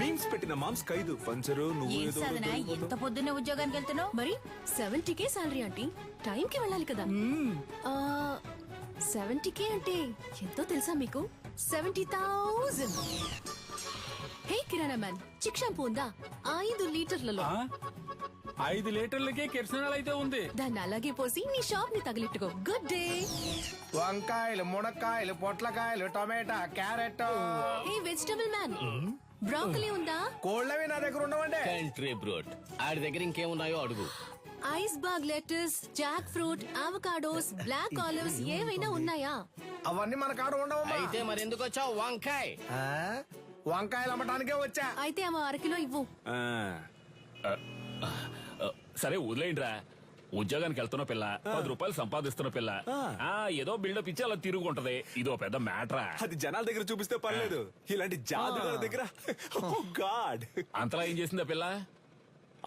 Memes పెట్టిన moms ఖైదు పంచరు నువ్వు ఏం ఏదో సాధన ఎంత పొద్దున్నే ఉద్యోగానికి వెళ్తున్నావు? మరి 70K సాలరీ ఆంటీ, టైంకి వెళ్ళాలి కదా. 70K అంటే ఎంతో తెలుసా మీకు? 70,000. హే కిరాణా మ్యాన్, చిక్ షాంపూ ఉందా? 5 లీటర్లలో. 5 లీటర్లకే కిరసనాలు అయితే ఉంది. దాన్ని అలాగే పోసి నీ షాప్ ని తగిలిట్టుకో. Good day. వంకాయలు, మునక్కాయలు, పొట్లకాయలు, tomato, carrot. Hey vegetable man, broccoli ఉందా? కోళ్ళవి నా దగ్గర ఉండవండి. కంట్రీ బ్రోడ్ ఆడి దగ్గర ఇంకేమున్నాయో అడుగు. Iceberg lettuce, jackfruit, avocados, black olives ఏవైనా ఉన్నాయా? అవన్నీ మన కాడ ఉండవమ్మా. అయితే మరెందుకు వచ్చావు వంకాయ్? ఆ? వంకాయలు అమ్మటానికే వచ్చా. అయితే అమ్మ 1 కిలో ఇవ్వు. సరే వదిలేయండిరా. ఉద్యోగానికి వెళ్తున్న పిల్ల, 10 రూపాయలు సంపాదిస్తున్న పిల్ల, ఏదో బిల్డప్ ఇచ్చి అలా తిరుగుంటది. ఇదో పెద్ద మ్యాటరా. అది జనాల దగ్గర చూపిస్తే పర్లేదు, ఇలాంటి జాదుగారి దగ్గర గాడ్. అంతలా ఏం చేసిందా పిల్ల?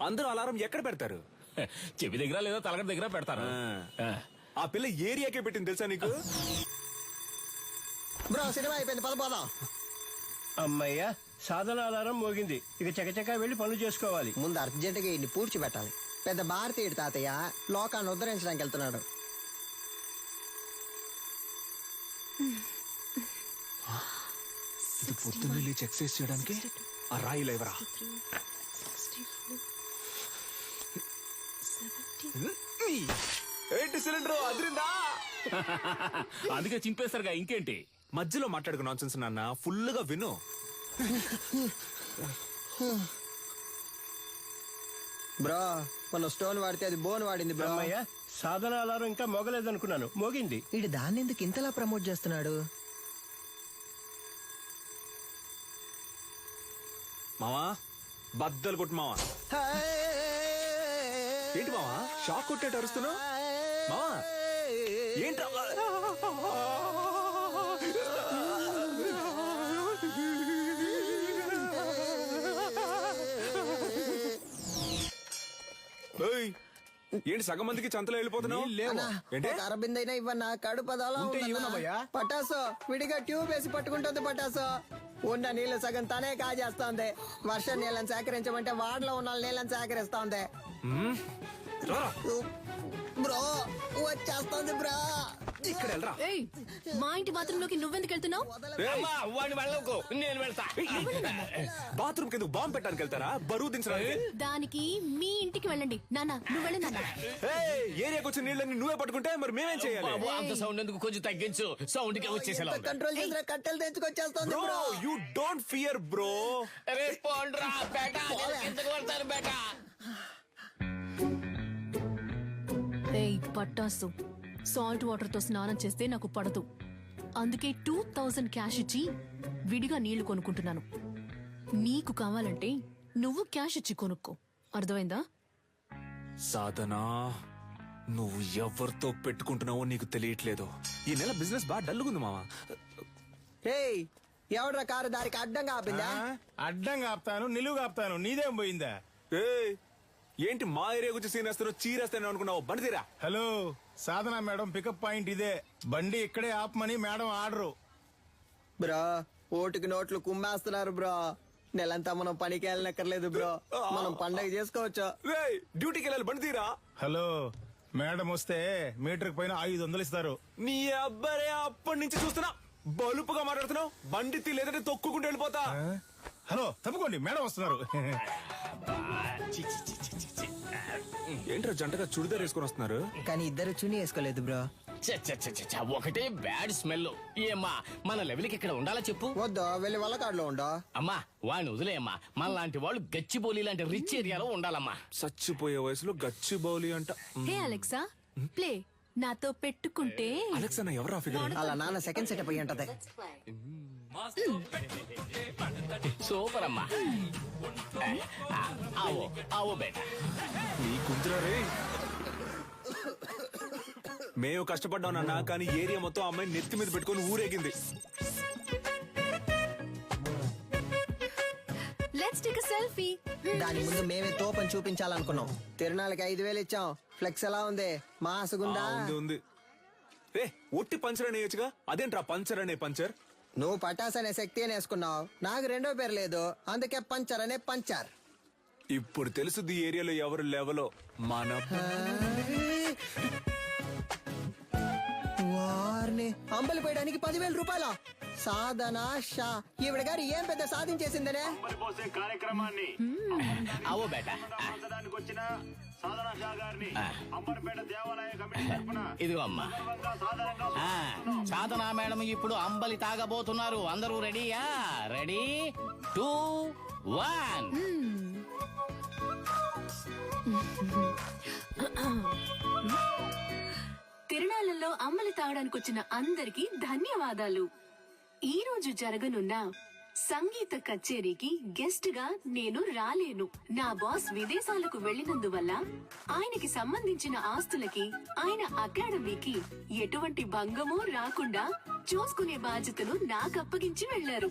అందరూ అలారం ఎక్కడ పెడతారు? చెవి దగ్గర లేదా తలగడ దగ్గర పెడతారు. ఆ పిల్ల ఏరియాకే పెట్టింది తెలుసా నీకు? బ్రో సినిమా అయిపోయింది, పదపోదాం. అమ్మయ్యా, సాధన అలారం మోగింది. ఇక చకచకా వెళ్లి పనులు చేసుకోవాలి. ముందు అర్జెంటుగా ఇన్ని పూడ్చి పెట్టాలి. పెద్ద భారతీయుడు తాతయ్య లోకాన్ని ఉద్ధరించడానికి వెళ్తున్నాడు. ఇది పొద్దున్న లేచి ఎక్సర్సైజ్ చేయడానికి ఆ రాయి లేవరా? ఏంటి సిలిండర్ అదిరిందా? అందుకే చింపేస్తారుగా, ఇంకేంటి? మధ్యలో మాట్లాడుకు నాన్సెన్స్ నాన్న, ఫుల్ గా విను. బ్రో మన స్టోన్ వాడితే అది బోన్ వాడింది బ్రో. అమ్మయ్యా, సాధన అలారం ఇంకా మోగలేదనుకున్నాను, మోగింది. ఇటు దాన్ని ఎందుకు ఇంతలా ప్రమోట్ చేస్తున్నాడు? మావా బద్దలు కొట్టు మావా. ఏంటి మావా షాక్ కొట్టేట అరుస్తున్నావు? మావా ఏంటి? ఏంటి సగం మందికి చంతలో వెళ్ళిపోతున్నావు? ఏంటి అరబిందైనా ఇవ్వన్నా కడుపదలా పటాసో విడిగా ట్యూబ్ వేసి పట్టుకుంటుంది. పటాసో ఉన్న నీళ్లు సగం తనే కాజేస్తోంది. వర్షం నీళ్ళని సేకరించమంటే వాడలో ఉన్న నీళ్ళని సేకరిస్తోంది. బ్రో వచ్చేస్తోంది బ్రో. ఇక్కడ వెళ్ళరా. ఏయ్, మా ఇంటి బాత్రూమ్ లోకి నువ్వెందుకు వెళ్తున్నావు? వాడిని వెళ్ళకు, నేను వెళ్తా. బాత్రూమ్ కింద బాంబు పెట్టడానికి వెళ్తారా? బరువు దించడానికి? దానికి మీ ఇంటికి వెళ్ళండి. నాన్న నువ్వు వెళ్ళి నాన్న. ఏరియాకి వచ్చిన నీళ్ళని నువ్వే పట్టుకుంటే మరి మేమేం చేయాలి? బాబు, అంత సౌండ్ ఎందుకు? కొంచెం తగ్గించు. సౌండ్ కి వచ్చేసేలా ఉంది. కంట్రోల్ చేసిన కట్టెలు తెచ్చుకొచ్చేస్తోంది bro bro. You don't fear bro. అరే పోండ్రా బేటా, నేను కిందకు వెళ్తాను బేటా. ఏయ్ పట్టాసు, సాల్ట్ వాటర్ తో స్నానం చేస్తే నాకు పడదు. అందుకే 2000 క్యాష్ ఇచ్చి విడిగా నీళ్లు కొనుక్కుంటున్నాను. నీకు కావాలంటే నువ్వు క్యాష్ ఇచ్చి కొనుక్కో, అర్థమైందా? సాధనా, నువ్వు ఎవరితో పెట్టుకుంటున్నావో నీకు తెలియట్లేదు. ఈ నెల బిజినెస్ బాగా డల్లుగుంది మావా. ఏయ్ ఎవడ్రా కారు దారికి అడ్డంగా ఆపిందా? అడ్డంగా ఆపుతాను, నిలువుగా ఆపుతాను, నీదేం పోయిందా? ఏయ్, ఏంటి మా ఏరియా గురించి సీనేస్తారో చీరేస్తాను అనుకున్నావు? బండి తీరా. హలో, సాధన మేడం పికప్ పాయింట్ ఇదే. బండి ఇక్కడే ఆపమని మేడం ఆర్డరు. బ్రో ఓటుకి నోట్లు కుమ్మేస్తున్నారు బ్రో. నెలంతా మనం పనికి వెళ్ళనక్కర్లేదు బ్రో, మనం పండగ చేసుకోవచ్చు. డ్యూటీకి వెళ్ళాలి, బండి తీరా. హలో, మేడం వస్తే మీటర్ పైన 500 ఇస్తారు. నీ అబ్బాయి అప్పటి నుంచి చూస్తున్నా బలుపుగా మాట్లాడుతున్నావు. బండి తీ, లేదంటే తొక్కుకుంటూ వెళ్ళిపోతా. హలో తప్పుకోండి, మేడం వస్తున్నారు. ఏంట్రా జంటగా చుడిదార్ వేసుకొని వస్తున్నారు? కానీ ఇద్దరు చుని వేసుకోలేదు బ్రో. ఒకటే బ్యాడ్ స్మెల్. ఏమ్మా, మన లెవెల్కి ఇక్కడ ఉండాలా చెప్పు? వద్దు, వెళ్ళి వల్లకాడులో ఉండో. అమ్మా వాడిని వదిలేయమ్మా. మన లాంటి వాళ్ళు గచ్చిబౌలి లాంటి రిచ్ ఏరియాలో ఉండాలమ్మా. చచ్చిపోయే వయసులో గచ్చి బౌలి అంట. హే అలెక్సా, ప్లే. నాతో పెట్టుకుంటే అలెక్సా నా ఎవరా ఫిగర్? అలా నాన్న సెకండ్ సెటప్ అయ్యి ఉంటది. సూపర్ అమ్మా. ఆవో ఆవో బేటా. నీ కుంతురా రే. మేము కష్టపడ్డాం నాన్న, కానీ ఏరియా మొత్తం అమ్మాయిని నెత్తి మీద పెట్టుకొని ఊరేగింది. Let's take a selfie. దాని ముందు మేమే తోపని చూపించాలనుకున్నాం. తిరునాళ్ళకి 5000 ఇచ్చాం. ఫ్లెక్స్ ఎలా ఉంది? మాసుగుందా? ఉంది. రే ఒట్టి పంచర్ అనేయచ్చుగా, అదేంట్రా పంచర్ అనే పంచర్? నువ్వు పటాస్ అనే శక్తి అని వేసుకున్నావు, నాకు రెండో పేరు లేదు, అందుకే పంచర్ అనే పంచర్. ఇప్పుడు తెలుసుది ఈ ఏరియాలో ఎవరు లెవలో మన వారిని అంబలి పోయడానికి 10,000 రూపాయల సాధన షా. ఈవిడ గారు ఏం పెద్ద సాధించేసిందనే. కార్యక్రమాన్ని అవో బేట వచ్చిన సాధన షా గారిని అంబర్పేట దేవాలయ కమిటీ తరపున ఇదిగో అమ్మా. సాధనా మేడం ఇప్పుడు అంబలి తాగబోతున్నారు. అందరూ రెడీయా? రెడీ 2 1. తిరునాళ్ళలో అమ్మలి తాగడానికి వచ్చిన అందరికీ ధన్యవాదాలు. ఈ రోజు జరగనున్న సంగీత కచేరీకి గెస్ట్ గా నేను రాలేను. నా బాస్ విదేశాలకు వెళ్లినందువల్ల ఆయనకి సంబంధించిన ఆస్తులకి ఆయన అకాడమీకి ఎటువంటి భంగమూ రాకుండా చూసుకునే బాధ్యతను నాకు అప్పగించి వెళ్లారు.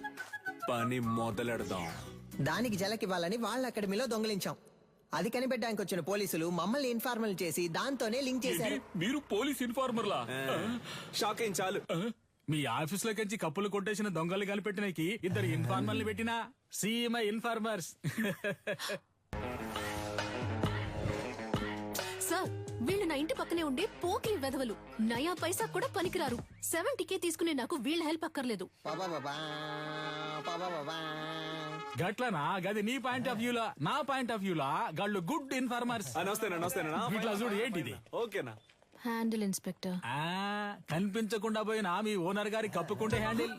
పని మొదలెడదాం. దానికి జలకివ్వాలని వాళ్ళ అకాడమీలో దొంగిలించాం. అది కనిపెట్టడానికి వచ్చిన పోలీసులు మమ్మల్ని ఇన్ఫార్మల్ చేసి దాంతోనే లింక్ చేశారు. మీరు పోలీస్ ఇన్ఫార్మర్లా? షాక్ అయింది చాలు. మీ ఆఫీస్ లోకి కప్పులు కొట్టేసిన దొంగలు కనిపెట్టినకి 2 ఇన్ఫార్మర్లు పెట్టినా సీఎంఐ ఇన్ఫార్మర్స్. సార్, వీళ్ళు నా ఇంటి పక్కనే ఉండే పోకిరి వెధవలు. నయా పైసా కూడా పనికిరారు. 70K తీసుకునే నాకు వీళ్ళ హెల్ప్ అక్కర్లేదు. పాపాపాపా, పాపాపాపా. గట్లనా? గది నీ పాయింట్ ఆఫ్ వ్యూలా. నా పాయింట్ ఆఫ్ వ్యూలా గాళ్ళు గుడ్ ఇన్ఫార్మర్స్. నమస్తేనా ఇట్లా చూడు ఏంటిది. ఓకేనా? Handle inspector. కనిపించకుండా పోయిన మీ ఓనర్ గారి కప్పుకుంటే హ్యాండిల్.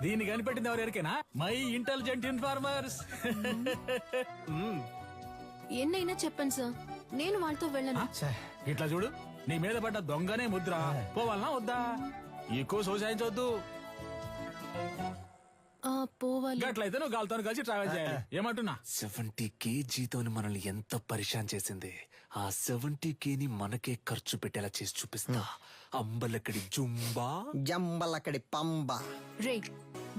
దీన్ని కనిపెట్టింది ఎవరికైనా మై ఇంటెలిజెంట్ ఇన్ఫార్మర్స్. ఎన్నైనా చెప్పండి సార్, నేను వాళ్ళతో వెళ్ళను. ఇట్లా చూడు, నీ మీద పడ్డ దొంగనే ముద్ర. పోవాలనా వద్దా? ఎక్కువ సోసాయించవద్దు. పోవాలి. గట్లయితే నువ్వు గాలితో కలిసి ట్రావెల్ చేయాలి. ఏమంటున్నా? 70K జీతం మనల్ని ఎంత పరిశాన్ చేసింది. ఆ 70K ని మనకే ఖర్చు పెట్టేలా చేసి చూపిస్తా. అంబలక్కడి జుంబా, జంబలక్కడి పంబ. రే,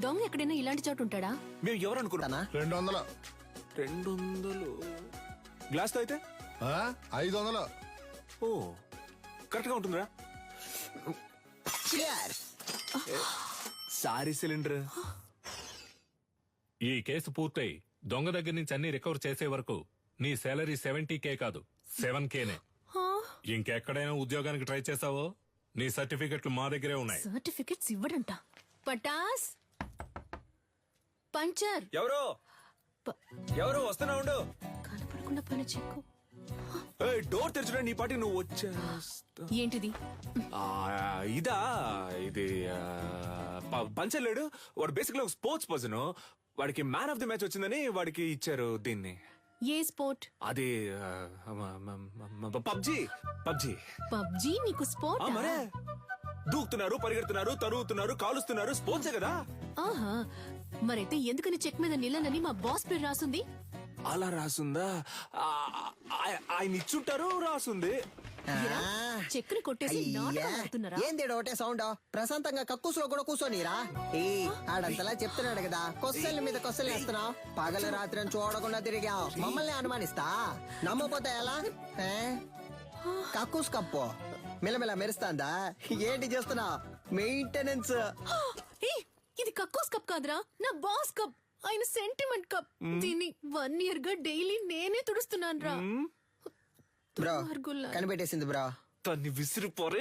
దొంగ ఎక్కడైనా ఇలాంటి చోటు ఉంటాడా? మేము ఎవరు అనుకుంటానా? 200. 200 గ్లాస్ తో అయితే 500. ఓ కరెక్ట్ గా ఉంటుందిరా. Sorry cylinder. ఈ కేసు పూర్తయి దొంగ దగ్గర నుంచి అన్ని రికవర్ చేసే వరకు నీ సాలరీ 70K కాదు 7Kనే. ఇంకెక్కడైనా ఉద్యోగానికి ట్రై చేసావో నీ సర్టిఫికెట్లు మా దగ్గరే ఉన్నాయి. సర్టిఫికెట్స్ ఇవ్వడంట. పటాస్ పంచర్. ఎవరు వస్తున్నా ఉండు. కనపడకుండా పని చెక్కు. డోర్ తెరచుడా, నీ పాటి నువ్వు వచ్చేస్తా. ఏంటిది? ఇదా, ఇది పంచలేడు. వాడు బేసిక్ గా స్పోర్ట్స్ పర్సన్. వాడికి మ్యాన్ ఆఫ్ ది మ్యాచ్ వచ్చిందని వాడికి ఇచ్చారు దీన్ని. ఏ స్పోర్ట్? అది పబ్జీ. పబ్జీ నీకు స్పోర్ట్? మరే దూకుతున్నారు, పరిగెడుతున్నారు, తరుగుతున్నారు, కాలుస్తున్నారు. స్పోర్ట్సే కదా. ఆహా, మరైతే ఎందుకని చెక్ మీద నిల్లనని మా బాస్ పేరు రాసుంది? అలా రాసుందా? ఆయన ఇచ్చుంటారు, రాసుంది. చెక్కుని కొట్టేసి నాటకాలు ఆడుతున్నారా? ఏంది ఒకటే సౌండ్? ప్రశాంతంగా కక్కుసులో కూడా కూర్చోనిరా. ఆడంతలా చెప్తున్నాడు కదా, కొస్సల మీద కొస్సలు వేస్తున్నావు. పగలు రాత్రి అని చూడకుండా తిరిగావు, మమ్మల్ని అనుమానిస్తా. నమ్మపోతే ఎలా? కక్కుస్ కప్పు మిలమిల మెరుస్తాందా? ఏంటి చేస్తున్నావు? మెయింటెనెన్స్. ఇది కక్కోస్ కప్ కాదురా, నా బాస్ కప్. ఆయన సెంటిమెంట్ కప్. దీన్ని 1 year గా డైలీ నేనే తుడుస్తున్నాను రా. బ్రో కనిపెట్టేసింది బ్రో. తన్ని విసిరిపోరే.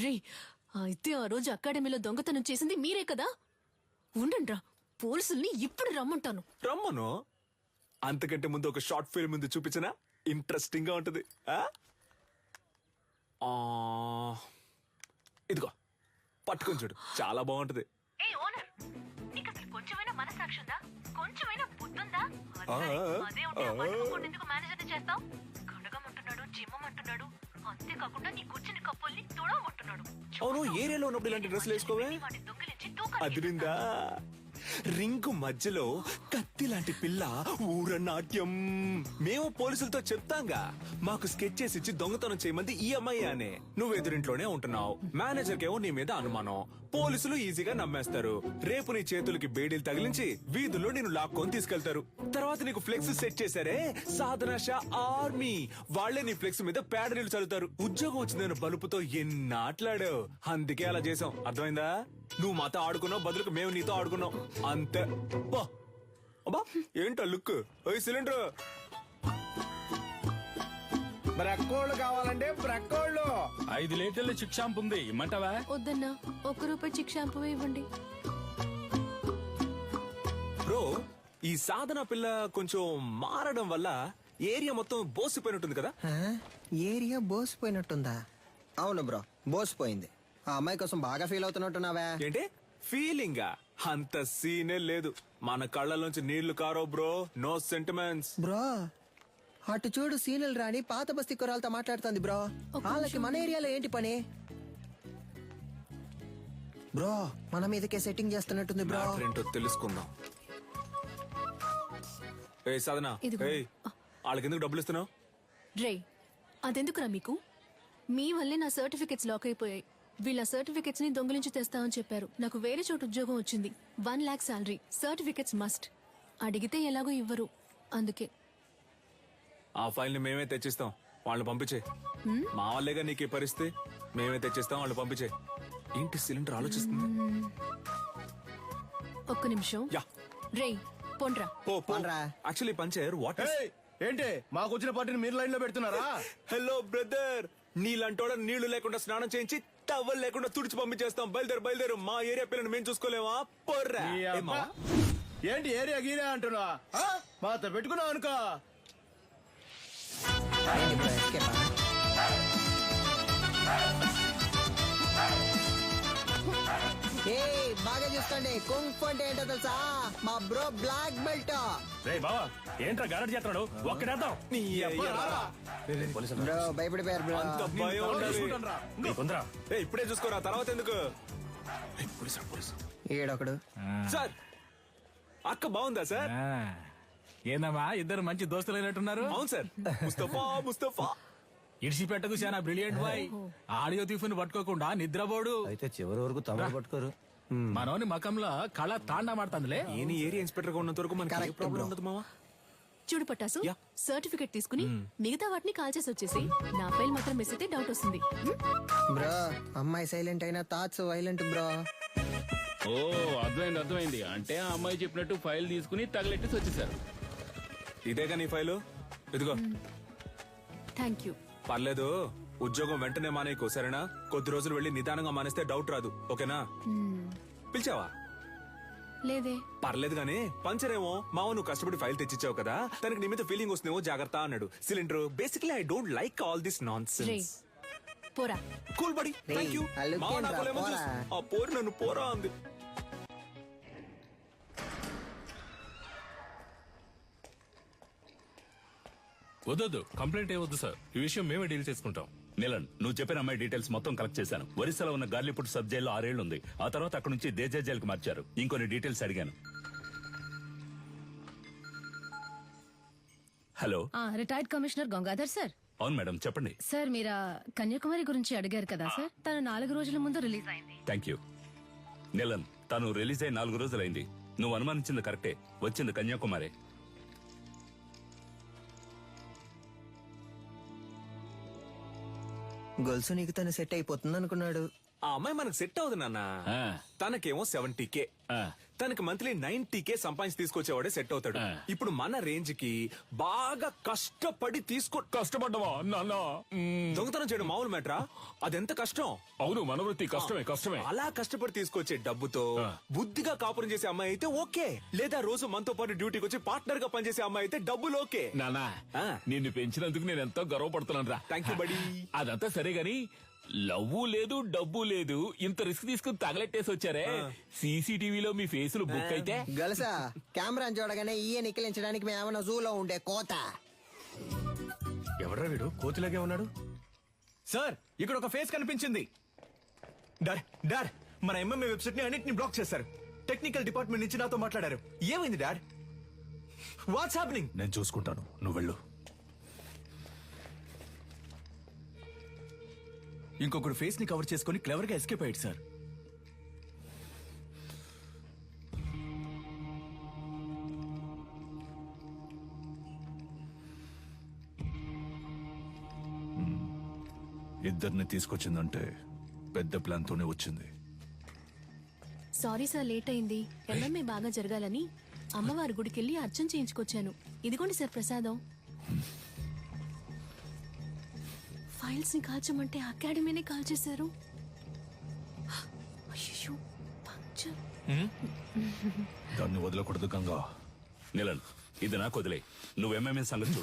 రే, అయితే ఆ రోజు అకాడమీలో దొంగతనం చేసింది మీరే కదా? ఉండండ్రా, పోలీసుల్ని ఇప్పుడు రమ్మంటాను. రమ్మను. అంతకంటే ముందు ఒక షార్ట్ ఫిల్మ్ ముందు చూపించినా ఇంట్రెస్టింగ్ గా ఉంటది. ఇదిగో పట్టుకొని చూడు, చాలా బాగుంటది. కొంచెమైనా మనసాక్షి ఉందా? కొంచెమైనా బుద్ధుందా? అదే ఉంటే ఎందుకు మేనేజర్ చేస్తావు? కడగమంటున్నాడు, చిమ్మమంటున్నాడు. అంతేకాకుండా నీ కూర్చుని కప్పుల్ని తుడవమంటున్నాడు. అవును, ఏరియాలో ఉన్నప్పుడు ఇలాంటి డ్రెస్సులు వేసుకోవే. అదిరిందా? రింగు మధ్యలో కత్తి లాంటి పిల్ల ఊరనాట్యం. మేము పోలీసులతో చెప్తాంగా, మాకు స్కెచ్ చేసి ఇచ్చి దొంగతనం చేయమంది ఈ అమ్మాయి అనే. నువ్వు ఎదురింట్లోనే ఉంటున్నావు, మేనేజర్ కేమో నీ మీద అనుమానం. పోలీసులు ఈజీగా నమ్మేస్తారు. రేపు నీ చేతులకి బేడీలు తగిలించి వీధుల్లో నేను లాక్కొని తీసుకెళ్తారు. తర్వాత నీకు ఫ్లెక్స్ సెట్ చేశారే సాధన షా ఆర్మీ, వాళ్లే నీ ఫ్లెక్స్ మీద పేడ నీళ్లు చల్లుతారు. ఉద్యోగం వచ్చిందని బలుపుతో ఎన్నాట్లాడావు, అందుకే అలా చేసాం. అర్థమైందా? నువ్వు మాతో ఆడుకున్నావు, బదులుకు మేము నీతో ఆడుకున్నాం అంతే. బా అబ్బా ఏంటో లుక్. ఓయ్ సిలిండర్, బ్రక్కోళ్ళు కావాలంటే బ్రక్కోళ్ళు. 5 లీటర్ల చిక్ షాంపూ ఉంది, ఇమ్మంటావా? వద్దన్నా, 1 రూపాయి చిక్ షాంపూ ఇవ్వండి. బ్రో ఈ సాధన పిల్ల కొంచెం మారడం వల్ల ఏరియా మొత్తం బోసిపోయినట్టుంది కదా. ఏరియా బోసిపోయినట్టుందా? అవును బ్రో, బోసిపోయింది. ఆ అమ్మాయి కోసం బాగా ఫీల్ అవుతున్నట్టున్నావా? ఏంటి ఫీలింగా? అంత సీనే లేదు. మన కళ్ళలోంచి నీళ్లు కారో బ్రో. No sentiments. బ్రో అటు చూడు, సీనియల్ రాణి పాత బస్తీ కురాలతో మాట్లాడుతుంది బ్రో. వాళ్ళకి మన ఏరియాలో ఏంటి పని? బ్రో మన మీదకే సెట్టింగ్ చేస్తున్నట్టుంది బ్రో. మ్యాటర్ ఏంటో తెలుసుకుందాం. ఏ సాధన, ఇదిగో. ఏయ్ వాళ్ళకి ఎందుకు డబ్బులు ఇస్తున్నావు? రే, అదెందుకురా మీకు? మీ వల్లే నా సర్టిఫికెట్స్ లాక్ అయిపోయాయి. వీళ్ళ సర్టిఫికెట్స్ ని దొంగిలించి తెస్తామని చెప్పారు. నాకు వేరే చోట ఉద్యోగం వచ్చింది. 1 lakh శాలరీ. Certificates must. అడిగితే ఎలాగో ఇవ్వరు, అందుకే. ఆ ఫైల్ ని మేమే తెచ్చిస్తాం, వాళ్ళు పంపించే. మా వాళ్ళేగా నీకు ఈ పరిస్థితి. మేమే తెచ్చిస్తాం, వాళ్ళు పంపించే. ఏంటి సిలిండర్ ఆలోచిస్తుంది? ఒక్క నిమిషం. యా రే పొండ్రా. పోన్రా. యాక్చువల్లీ పంచర్ వాట్ ఏయ్, ఏంటి మాకు వచ్చిన పార్టీని మీరు లైన్ లో పెడుతున్నారా? హలో బ్రదర్, నీళ్ళంటోడ నీళ్లు లేకుండా స్నానం చేయించి టవల్ లేకుండా తుడిచి పంపించేస్తాం. బయలుదేరు. మా ఏరియా పిల్లని మేము చూసుకోలేమా? పొర్రా. ఈ ఏ అబ్బా. మావా? ఏంటి ఏరియా గీరియా అంటున్నా? మాతో పెట్టుకున్నావు అనుకో. ఏంటి బ్రో, escape ఆ? ఏయ్ బాగా చూసుకోండి, కుంగ్ అంటే ఏంటో తెలుసా? మా బ్రో బ్లాక్ బెల్ట్. రే బావా, ఏంట్రా గారడ్ చేస్తున్నాడు? ఒక్కడేద్దాం. నీ అయ్య రారా. బ్రో భయపడిపోయారు బ్రో. అంత భయం ఉండాలి. నీకుందరా? ఏ ఇప్పుడే చూసుకోరా, తర్వాత ఎందుకు? ఏయ్, పోలీసు. ఈడొకడు. సార్ అక్క బాగుందా సార్? ఏందమ్మా, ఇద్దరు మంచి దోస్తులైనట్టున్నారు. అవును సార్. ముస్తఫా ఇడిసిపెట్టకు చాలా బ్రిలియంట్ బాయ్. ఆడియో తీఫుని పట్టుకోకుండా నిద్రపోడు. అయితే చివరి వరకు తమరు పట్టుకోరు. మనోని మకంలో కళ తాండా మాడుతుందిలే. ఏని ఏరియా ఇన్స్పెక్టర్ గా ఉన్నంత వరకు మనకి ఏ Correct, ప్రాబ్లం bro. ఉండదు మావా. చూడు పట్టాసు, యా. సర్టిఫికెట్ తీసుకుని మిగతా వాటిని కాల్ చేసి వచ్చేసి నా ఫైల్ మాత్రం మిస్ అయితే డౌట్ వస్తుంది. బ్రో అమ్మాయి సైలెంట్ అయినా థాట్స్ వైలెంట్ బ్రో. ఓ అర్థమైంది. అంటే ఆ అమ్మాయి చెప్పినట్టు ఫైల్ తీసుకుని తగలెట్టేసి వచ్చేసారు. ఇదేగా నీ ఫైలు, ఇదిగో. Thank you. పర్లేదు, ఉద్యోగం వెంటనే మానేయకు సరేనా? కొద్ది రోజులు వెళ్ళి నిదానంగా మానేస్తే డౌట్ రాదు, ఓకేనా? పిలిచావా? లేదే. పర్లేదు గానీ పంచరేమో మావ నువ్వు కష్టపడి ఫైల్ తెచ్చిచ్చావు కదా, తనకి నీ మీద ఫీలింగ్ వస్తుందేమో జాగ్రత్త అన్నాడు. Cylinder basically I don't like all this nonsense. పోరా. Cool buddy, thank you. ఆ look మావ ఏంట్రా, నాకు లెమన్ పోరా. జ్యూస్. ఆ పోరు నన్ను పోరా అంది. వద్దు, కంప్లైంట్ ఏ వద్దు సార్. ఈ విషయం మేమే డీల్ చేసుకుంటాం. నీలన్, నువ్వు చెప్పిన అమ్మాయి డీటెయిల్స్ మొత్తం కలెక్ట్ చేశాను. ఒరిస్సాలో ఉన్న గార్లీపుట్ సబ్ జైల్లో 6 ఏళ్లు ఉంది. ఆ తర్వాత అక్కడ నుంచి దేజా జైలుకి మార్చారు. ఇంకొన్ని డీటెయిల్స్ అడిగాను. Hello, retired commissioner Gangadhar sir. అవును మేడం, చెప్పండి. సార్ మీరు కన్యాకుమారి గురించి అడిగారు కదా సార్, తను 4 రోజుల ముందు రిలీజ్ అయింది. Thank you. నీలన్, తను రిలీజ్ అయి 4 రోజులైంది. నువ్వు అనుమానించింది కరెక్టే, వచ్చింది కన్యాకుమారి. గొలుసు నీకు తను సెట్ అయిపోతుంది అనుకున్నాడు. ఆ అమ్మాయి మనకు సెట్ అవుతుంది నాన్న. ఆ. తనకేమో 70K, ఆ. తనకి మంత్లీ 90K సంపాదించి తీసుకొచ్చేవాడే సెట్ అవుతాడు. ఇప్పుడు మన రేంజ్ కి బాగా కష్టపడి కష్టపడ్డవా నాన్న? దొంగతనం చేయడం మామూలు మ్యాటరా? అదెంత కష్టం. అవును, మన వృత్తి కష్టమే. అలా కష్టపడి తీసుకొచ్చే డబ్బుతో బుద్ధిగా కాపురం చేసే అమ్మాయి అయితే ఓకే. లేదా రోజు మనతో పాటు డ్యూటీకి వచ్చి పార్ట్నర్ గా పనిచేసే అమ్మాయి అయితే డబ్బులు ఓకే. నాన్న, ఆ. నిన్ను పెంచినందుకు నేను ఎంతో గర్వపడుతున్నాను రా. థ్యాంక్ యూ బడి. అదంతా సరే గాని లవ్వు లేదు, డబ్బు లేదు, ఇంత రిస్క్ తీసుకుని తగలెట్టేసి వచ్చారే. సీసీటీవీలో మీ ఫేసులు బుక్ అయితే గలుసా కెమెరా చూడగానే ఈయ నిక్కిలించడానికి మేమన్నా జూలో ఉండే కోత. ఎవడ్రా వీడు కోతిలాగే ఉన్నాడు? సార్ ఇక్కడ ఒక ఫేస్ కనిపించింది. డాడ్ మన ఎంఎంఏ వెబ్సైట్ ని అన్నిటిని బ్లాక్ చేశారు. టెక్నికల్ డిపార్ట్మెంట్ నుంచి నాతో మాట్లాడారు. ఏమైంది డాడ్? What's happening? నేను చూసుకుంటాను, నువ్వు వెళ్ళు. ఇంకొకడు ఫేస్ ని కవర్ చేసుకుని క్లవర్ గా ఎస్కేప్ అయ్యాడు సార్. ఇద్దరిని తీసుకొచ్చిందంటే పెద్ద ప్లాన్ తోనే వచ్చింది. సారీ సార్, లేట్ అయింది. ఎంఎంఏ బాగా జరగాలని అమ్మవారి గుడికెళ్ళి అర్చన చేయించుకొచ్చాను. ఇదిగోండి సార్ ప్రసాదం. ఫైల్స్ ని కాల్చమంటే అకాడమీనే కాల్చేశారు. అయ్యో, పంక్చర్. దాన్ని వదలకూడదు గంగా. నిలన్, ఇది నాకు వదిలే. నువ్వు ఎంఎంఏ సంగతి చూడు.